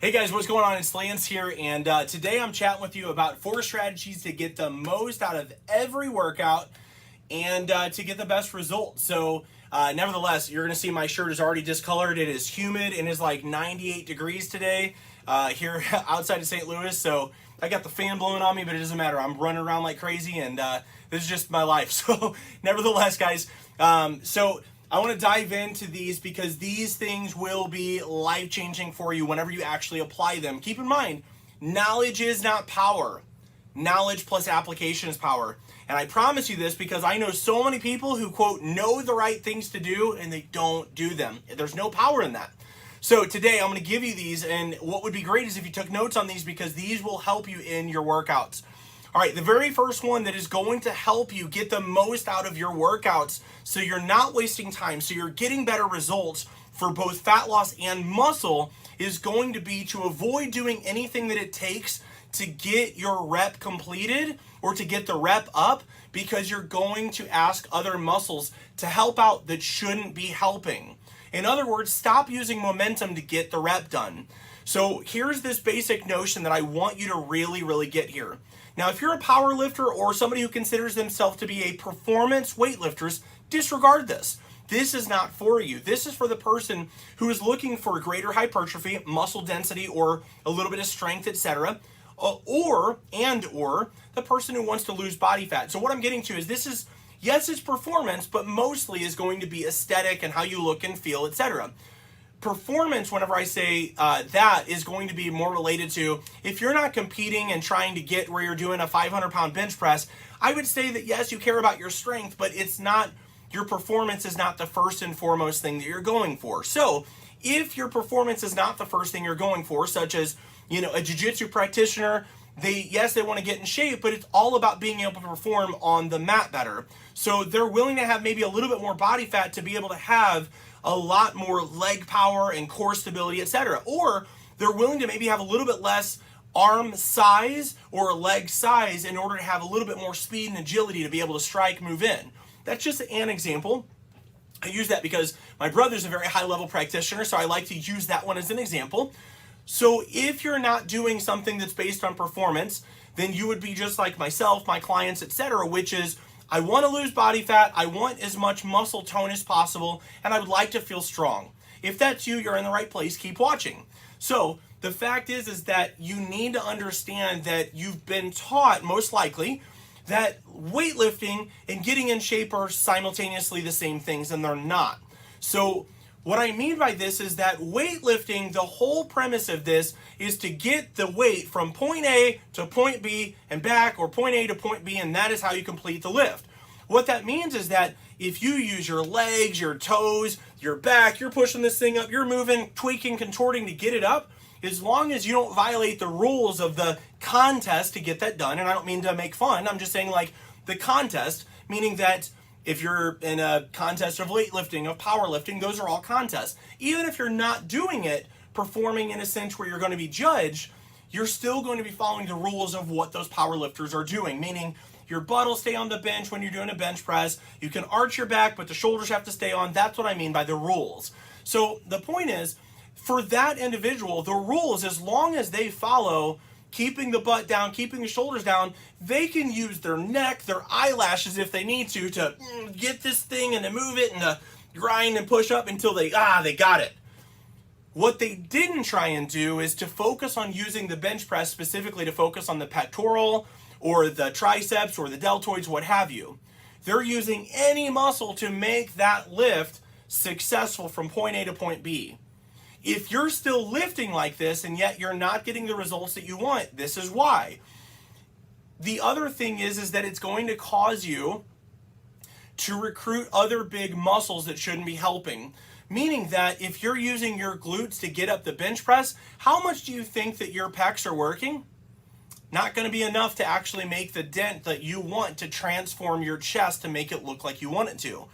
Hey guys, what's going on? It's Lance here, and today I'm chatting with you about 4 strategies to get the most out of every workout and to get the best results. So, nevertheless, you're going to see my shirt is already discolored. It is humid and is like 98 degrees today here outside of St. Louis. So, I got the fan blowing on me, but it doesn't matter. I'm running around like crazy, and this is just my life. So, nevertheless, guys, I want to dive into these because these things will be life-changing for you whenever you actually apply them. Keep in mind, knowledge is not power. Knowledge plus application is power. And I promise you this because I know so many people who, quote, know the right things to do and they don't do them. There's no power in that. So today I'm going to give you these, and what would be great is if you took notes on these because these will help you in your workouts. All right, the very first one that is going to help you get the most out of your workouts so you're not wasting time, so you're getting better results for both fat loss and muscle is going to be to avoid doing anything that it takes to get your rep completed or to get the rep up because you're going to ask other muscles to help out that shouldn't be helping. In other words, stop using momentum to get the rep done. So here's this basic notion that I want you to really get here. Now, if you're a power lifter or somebody who considers themselves to be a performance weightlifters, disregard this. This is not for you. This is for the person who is looking for greater hypertrophy, muscle density, or a little bit of strength, etc. Or the person who wants to lose body fat. So what I'm getting to is this is, yes, it's performance, but mostly is going to be aesthetic and how you look and feel, etc. Performance, whenever I say that, is going to be more related to if you're not competing and trying to get where you're doing a 500-pound bench press, I would say that yes, you care about your strength, but it's not, your performance is not the first and foremost thing that you're going for. So if your performance is not the first thing you're going for, such as, a jiu-jitsu practitioner, they want to get in shape, but it's all about being able to perform on the mat better. So they're willing to have maybe a little bit more body fat to be able to have a lot more leg power and core stability, etc. Or they're willing to maybe have a little bit less arm size or leg size in order to have a little bit more speed and agility to be able to strike, move in. That's just an example. I use that because my brother's a very high level practitioner, so I like to use that one as an example. So if you're not doing something that's based on performance, then you would be just like myself, my clients, etc., which is I want to lose body fat, I want as much muscle tone as possible, and I would like to feel strong. If that's you, you're in the right place, keep watching. So the fact is that you need to understand that you've been taught, most likely, that weightlifting and getting in shape are simultaneously the same things, and they're not. So what I mean by this is that weightlifting, the whole premise of this is to get the weight from point A to point B and back, or point A to point B, and that is how you complete the lift. What that means is that if you use your legs, your toes, your back, you're pushing this thing up, you're moving, tweaking, contorting to get it up, as long as you don't violate the rules of the contest to get that done, and I don't mean to make fun, I'm just saying like the contest, meaning that if you're in a contest of weightlifting, of powerlifting, those are all contests. Even if you're not doing it, performing in a sense where you're going to be judged, you're still going to be following the rules of what those powerlifters are doing, meaning your butt will stay on the bench when you're doing a bench press. You can arch your back, but the shoulders have to stay on. That's what I mean by the rules. So the point is, for that individual, the rules, as long as they follow keeping the butt down, keeping the shoulders down, they can use their neck, their eyelashes if they need to get this thing and to move it and to grind and push up until they got it. What they didn't try and do is to focus on using the bench press specifically to focus on the pectoral or the triceps or the deltoids, what have you. They're using any muscle to make that lift successful from point A to point B. If you're still lifting like this and yet you're not getting the results that you want, this is why. The other thing is that it's going to cause you to recruit other big muscles that shouldn't be helping. Meaning that if you're using your glutes to get up the bench press, how much do you think that your pecs are working? Not going to be enough to actually make the dent that you want to transform your chest to make it look like you want it to.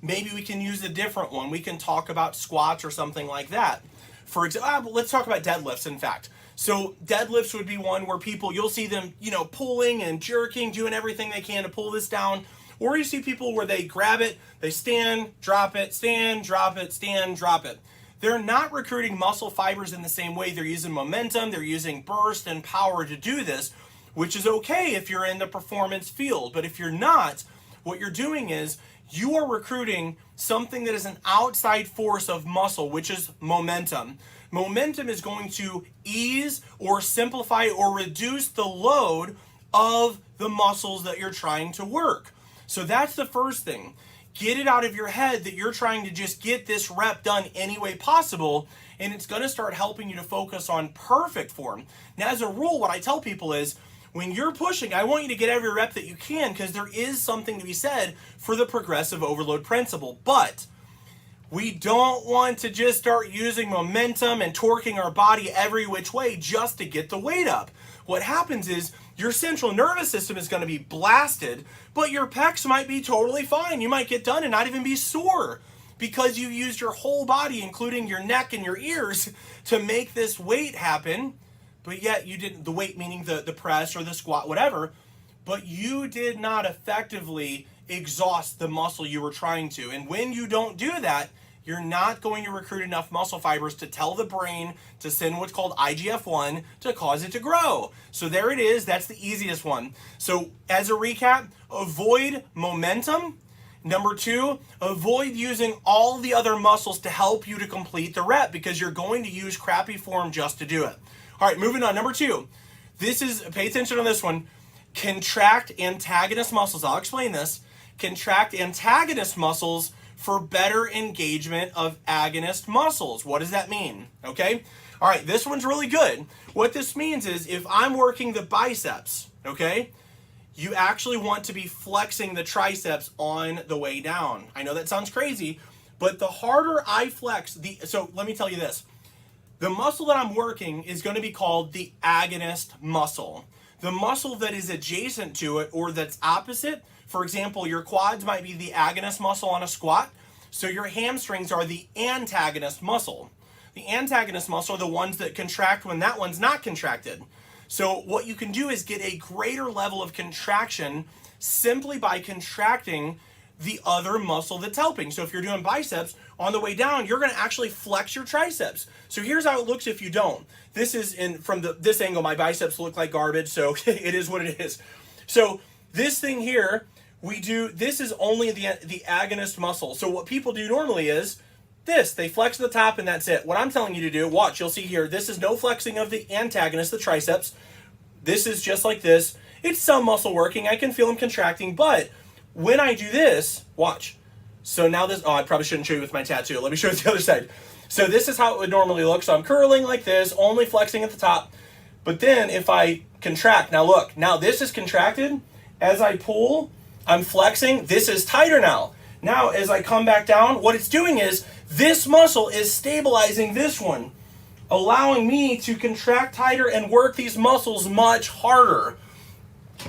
Maybe we can use a different one. We can talk about squats or something like that. For example, let's talk about deadlifts, in fact. So deadlifts would be one where people, you'll see them, pulling and jerking, doing everything they can to pull this down. Or you see people where they grab it, they stand, drop it, stand, drop it, stand, drop it. they're not recruiting muscle fibers in the same way. They're using momentum, they're using burst and power to do this, which is okay if you're in the performance field. But if you're not, what you're doing is you are recruiting something that is an outside force of muscle, which is momentum. Momentum is going to ease or simplify or reduce the load of the muscles that you're trying to work. So that's the first thing. Get it out of your head that you're trying to just get this rep done any way possible, and it's going to start helping you to focus on perfect form. Now, as a rule, what I tell people is, when you're pushing, I want you to get every rep that you can, because there is something to be said for the progressive overload principle. But we don't want to just start using momentum and torquing our body every which way just to get the weight up. What happens is your central nervous system is going to be blasted, but your pecs might be totally fine. You might get done and not even be sore because you used your whole body, including your neck and your ears, to make this weight happen. But yet you didn't, the weight meaning the press or the squat, whatever, but you did not effectively exhaust the muscle you were trying to. And when you don't do that, you're not going to recruit enough muscle fibers to tell the brain to send what's called IGF-1 to cause it to grow. So there it is. That's the easiest one. So as a recap, avoid momentum. Number 2, avoid using all the other muscles to help you to complete the rep, because you're going to use crappy form just to do it. All right, moving on. Number 2, this is, pay attention on this one, contract antagonist muscles. I'll explain this. Contract antagonist muscles for better engagement of agonist muscles. What does that mean? Okay. All right, this one's really good. What this means is if I'm working the biceps, okay, you actually want to be flexing the triceps on the way down. I know that sounds crazy, but the harder I flex, so let me tell you this. The muscle that I'm working is going to be called the agonist muscle. The muscle that is adjacent to it or that's opposite, for example, your quads might be the agonist muscle on a squat, so your hamstrings are the antagonist muscle. The antagonist muscle are the ones that contract when that one's not contracted. So what you can do is get a greater level of contraction simply by contracting the other muscle that's helping. So if you're doing biceps, on the way down, you're going to actually flex your triceps. So here's how it looks if you don't. This is from this angle, my biceps look like garbage, so it is what it is. So this thing here, this is only the agonist muscle. So what people do normally is this, they flex the top and that's it. What I'm telling you to do, watch, you'll see here, this is no flexing of the antagonist, the triceps. This is just like this. It's some muscle working, I can feel them contracting, but when I do this, watch. So now this, I probably shouldn't show you with my tattoo. Let me show you the other side. So this is how it would normally look. So I'm curling like this, only flexing at the top. But then if I contract, now look, now this is contracted. As I pull, I'm flexing. This is tighter now. Now as I come back down, what it's doing is this muscle is stabilizing this one, allowing me to contract tighter and work these muscles much harder.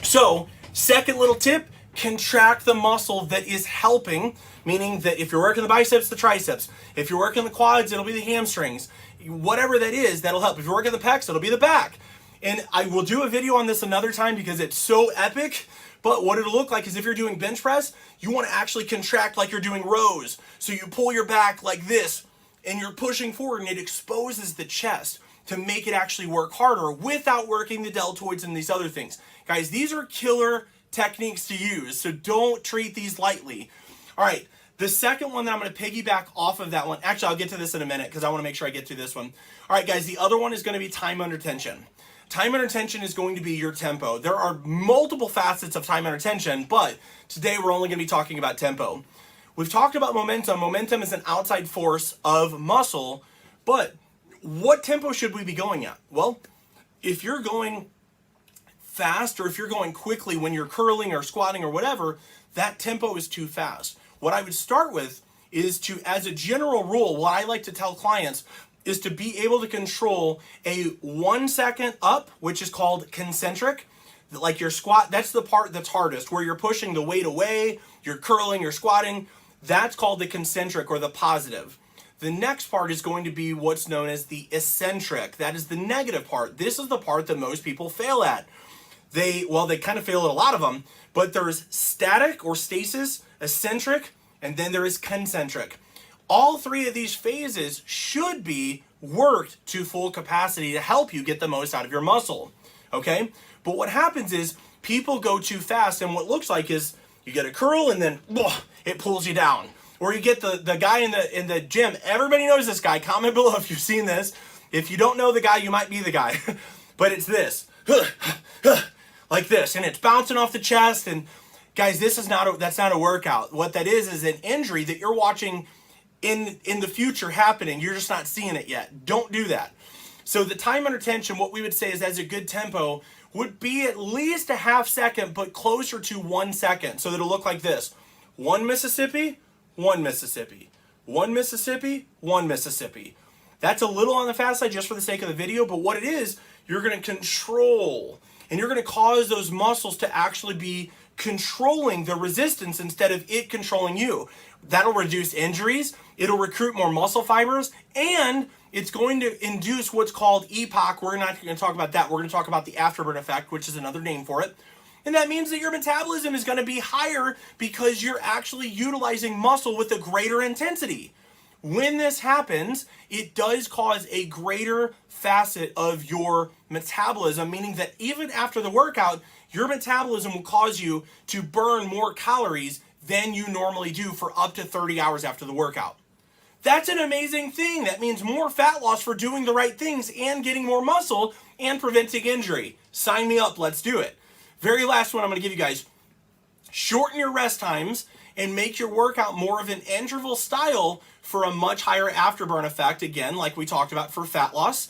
So second little tip, contract the muscle that is helping, meaning that if you're working the biceps, the triceps. If you're working the quads, it'll be the hamstrings. Whatever that is, that'll help. If you're working the pecs, it'll be the back. And I will do a video on this another time because it's so epic. But what it'll look like is if you're doing bench press, you want to actually contract like you're doing rows. So you pull your back like this and you're pushing forward and it exposes the chest to make it actually work harder without working the deltoids and these other things. Guys, these are killer techniques to use, so don't treat these lightly. All right, the second one that I'm going to piggyback off of that one, actually I'll get to this in a minute because I want to make sure I get through this one. All right guys, the other one is going to be time under tension. Time under tension is going to be your tempo. There are multiple facets of time under tension, but today we're only going to be talking about tempo. We've talked about momentum. Momentum is an outside force of muscle, but what tempo should we be going at? Well, if you're going fast or if you're going quickly when you're curling or squatting or whatever, that tempo is too fast. What I would start with is to, as a general rule, what I like to tell clients is to be able to control a 1 second up, which is called concentric. Like your squat, that's the part that's hardest, where you're pushing the weight away, you're curling, you're squatting. That's called the concentric or the positive. The next part is going to be what's known as the eccentric. That is the negative part. This is the part that most people fail at. They kind of fail at a lot of them, but there's static or stasis, eccentric, and then there is concentric. all three of these phases should be worked to full capacity to help you get the most out of your muscle, okay? But what happens is people go too fast, and what looks like is you get a curl and then it pulls you down. Or you get the guy in the gym. Everybody knows this guy. Comment below if you've seen this. If you don't know the guy, you might be the guy. But it's this. Like this. And it's bouncing off the chest. And guys, that's not a workout. What that is an injury that you're watching in the future happening. You're just not seeing it yet. Don't do that. So the time under tension, what we would say is as a good tempo would be at least a half second, but closer to 1 second. So that it'll look like this. 1 Mississippi, 1 Mississippi, 1 Mississippi, 1 Mississippi. That's a little on the fast side just for the sake of the video, but what it is, you're going to control, and you're going to cause those muscles to actually be controlling the resistance instead of it controlling you. That'll reduce injuries, it'll recruit more muscle fibers, and it's going to induce what's called EPOC. We're not going to talk about that. We're going to talk about the afterburn effect, which is another name for it. And that means that your metabolism is going to be higher because you're actually utilizing muscle with a greater intensity. When this happens, it does cause a greater facet of your metabolism, meaning that even after the workout, your metabolism will cause you to burn more calories than you normally do for up to 30 hours after the workout. That's an amazing thing. That means more fat loss for doing the right things and getting more muscle and preventing injury. Sign me up. Let's do it. Very last one I'm going to give you guys. Shorten your rest times and make your workout more of an interval style for a much higher afterburn effect, again, like we talked about for fat loss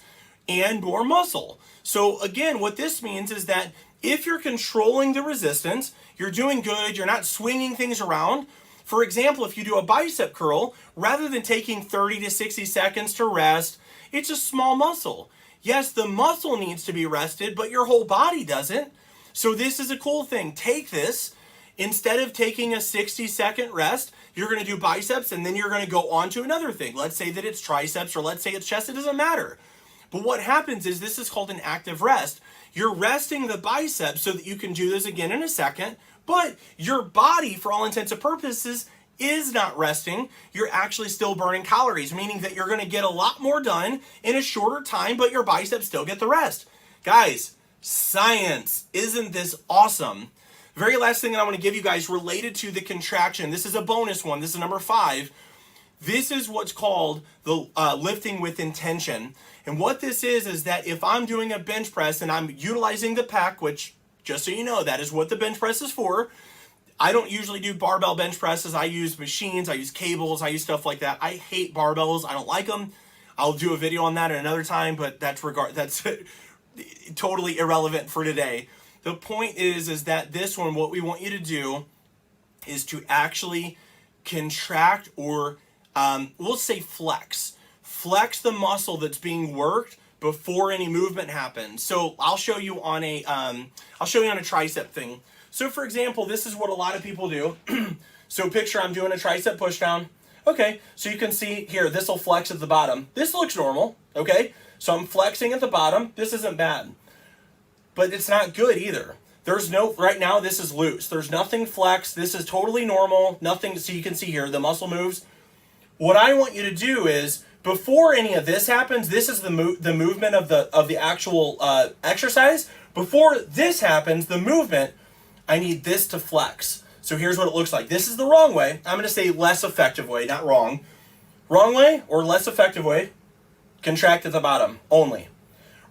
and more muscle. So again, what this means is that if you're controlling the resistance, you're doing good, you're not swinging things around. For example, if you do a bicep curl, rather than taking 30 to 60 seconds to rest, it's a small muscle. Yes, the muscle needs to be rested, but your whole body doesn't. So this is a cool thing. Take this, instead of taking a 60-second rest, you're going to do biceps and then you're going to go on to another thing. Let's say that it's triceps or let's say it's chest, it doesn't matter. But what happens is this is called an active rest. You're resting the biceps so that you can do this again in a second, but your body, for all intents and purposes, is not resting. You're actually still burning calories, meaning that you're going to get a lot more done in a shorter time, but your biceps still get the rest. Guys, science, isn't this awesome? Very last thing that I want to give you guys related to the contraction. This is a bonus one. This is number 5. This is what's called the lifting with intention. And what this is that if I'm doing a bench press and I'm utilizing the pec, which just so you know, that is what the bench press is for. I don't usually do barbell bench presses. I use machines, I use cables, I use stuff like that. I hate barbells. I don't like them. I'll do a video on that at another time, but that's totally irrelevant for today. The point is that this one, what we want you to do is to actually contract or we'll say flex. Flex the muscle that's being worked before any movement happens. So I'll show you on a tricep thing. So for example, this is what a lot of people do. So picture I'm doing a tricep push down. Okay, so you can see here, this will flex at the bottom. This looks normal, okay? So I'm flexing at the bottom. This isn't bad, but it's not good either. Right now this is loose. There's nothing flex. This is totally normal. Nothing, so you can see here, the muscle moves. What I want you to do is, before any of this happens, this is the movement of the actual exercise. Before this happens, the movement, I need this to flex. So here's what it looks like. This is the wrong way. I'm going to say less effective way, not wrong. Wrong way or less effective way, contract at the bottom only.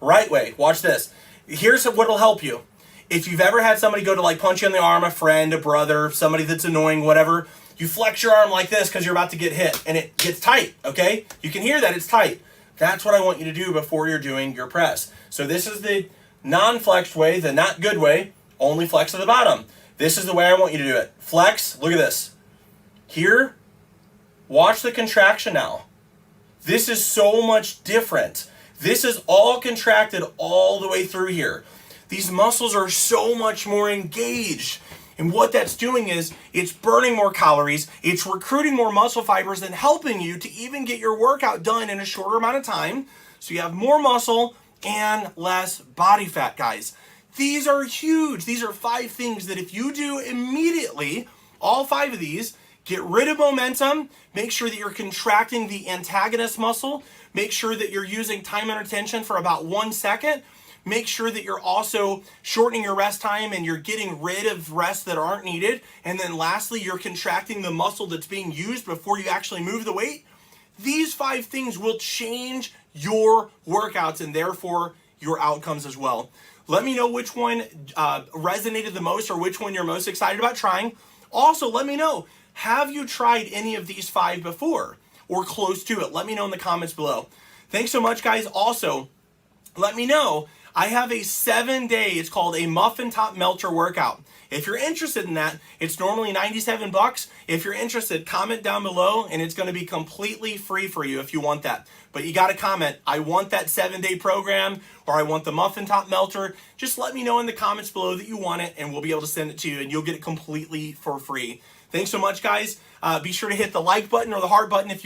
Right way, watch this. Here's what will help you. If you've ever had somebody go to like punch you in the arm, a friend, a brother, somebody that's annoying, whatever, you flex your arm like this because you're about to get hit and it gets tight, okay? You can hear that it's tight. That's what I want you to do before you're doing your press. So this is the non-flexed way, the not good way, only flex at the bottom. This is the way I want you to do it. Flex, look at this. Here, watch the contraction now. This is so much different. This is all contracted all the way through here. These muscles are so much more engaged. And what that's doing is it's burning more calories, it's recruiting more muscle fibers and helping you to even get your workout done in a shorter amount of time. So you have more muscle and less body fat, guys. These are huge. These are 5 things that if you do immediately, all 5 of these, get rid of momentum, make sure that you're contracting the antagonist muscle, make sure that you're using time under tension for about 1 second, make sure that you're also shortening your rest time and you're getting rid of rests that aren't needed, and then lastly, you're contracting the muscle that's being used before you actually move the weight. These 5 things will change your workouts and therefore your outcomes as well. Let me know which one resonated the most or which one you're most excited about trying. Also, let me know, have you tried any of these 5 before or close to it? Let me know in the comments below. Thanks so much, guys. Also, let me know, I have a 7-day, it's called a Muffin Top Melter workout. If you're interested in that, it's normally $97. If you're interested, comment down below and it's going to be completely free for you if you want that. But you got to comment, I want that 7-day program, or I want the Muffin Top Melter. Just let me know in the comments below that you want it and we'll be able to send it to you and you'll get it completely for free. Thanks so much, guys. Be sure to hit the like button or the heart button if you